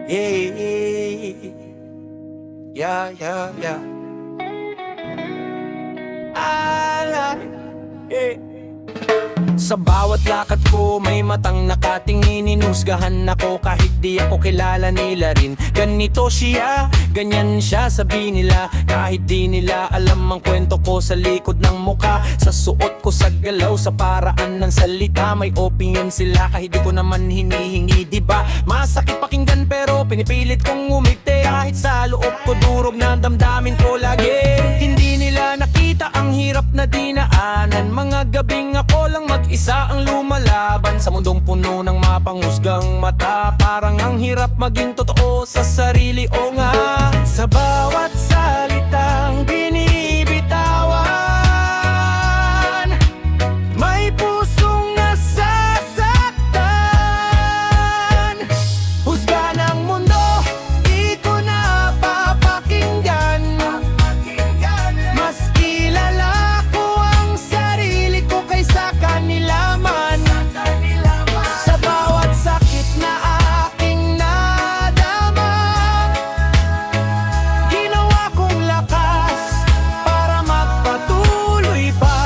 Yeah, yeah, yeah, yeah. Yeah. Sa bawat lakad ko may matang nakatingin. Inusgahan ako kahit di ako kilala nila rin. Ganito siya, ganyan siya sabi nila. Kahit di nila alam ang kwento ko sa likod ng muka. Sa suot ko, sa galaw, sa paraan ng salita. May opinion sila kahit di ko naman hinihingi, diba? Masakit pakinggan pero pinipilit kong umiti. Kahit sa loob ko durog na damdamin ko lagi. Hindi nila nakita ang hirap na dinaanan. Mga gabing ako lang mag-isa ang lumalaban sa mundong puno ng mapanghusgang mata. Parang ang hirap maging totoo sa sarili, o nga. Sa bawat salitang binibitawan, may pusong nasasaktan. Husga ng mundo, di ko na papakinggan. Mas kilala ko ang sarili ko kaysa kanila man. Sa bawat sakit na aking nadama, ginawa kong lakas para magpatuloy pa.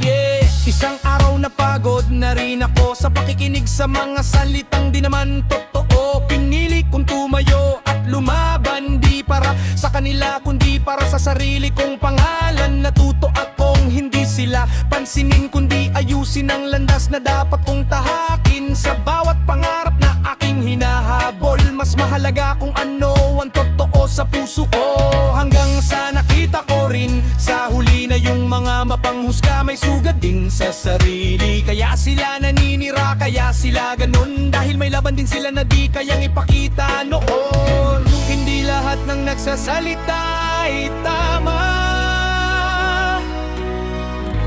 Yeah. Isang araw na pagod na rin ako sa pakikinig sa mga salitang di naman totoo. Pinili kong tumayo at lumaban, di para sa kanila kundi para sa sarili kong pangalan. Natuto akong hindi sila pansinin kundi ayusin ang landas na dapat kong tahakin. Sa bawat pangarap na aking hinahabol, mas mahalaga kung ano ang totoo sa puso ko. Hanggang sa nakita ko rin sa huli na yung mga mapanghusga may sugat din sa sarili. Kaya sila naninira, kaya sila ganun, dahil may laban din sila na di kayang ipakita noon. Hindi lahat ng nagsasalita ay tama.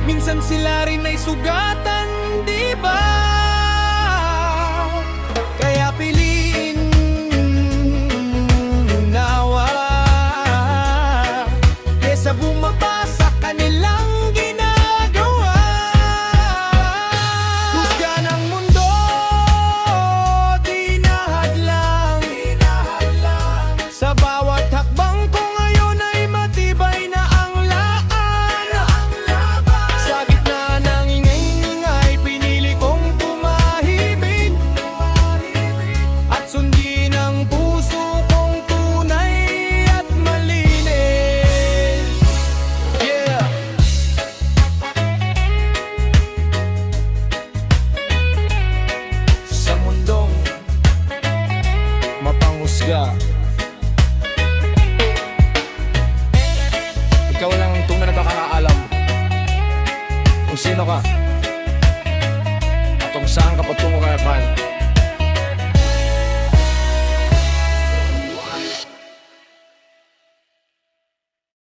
Minsan sila rin ay sugatan, di ba? Kaya piliin unawa kesa bumaba sa kanilang ginagawa. Husga ng mundo, di nahadlang. Sa bawat hakbang ko ngayon ay matibay na ang laan. Sa gitna ng ingay-ingay, pinili kong tumahimik at sundin ang puso kong tunay at malinis. Yeah. Sa mundong mapanghusga, ikaw lang ang tunay na nakakaalam kung sino ka at kung saan ka patungo kayapan.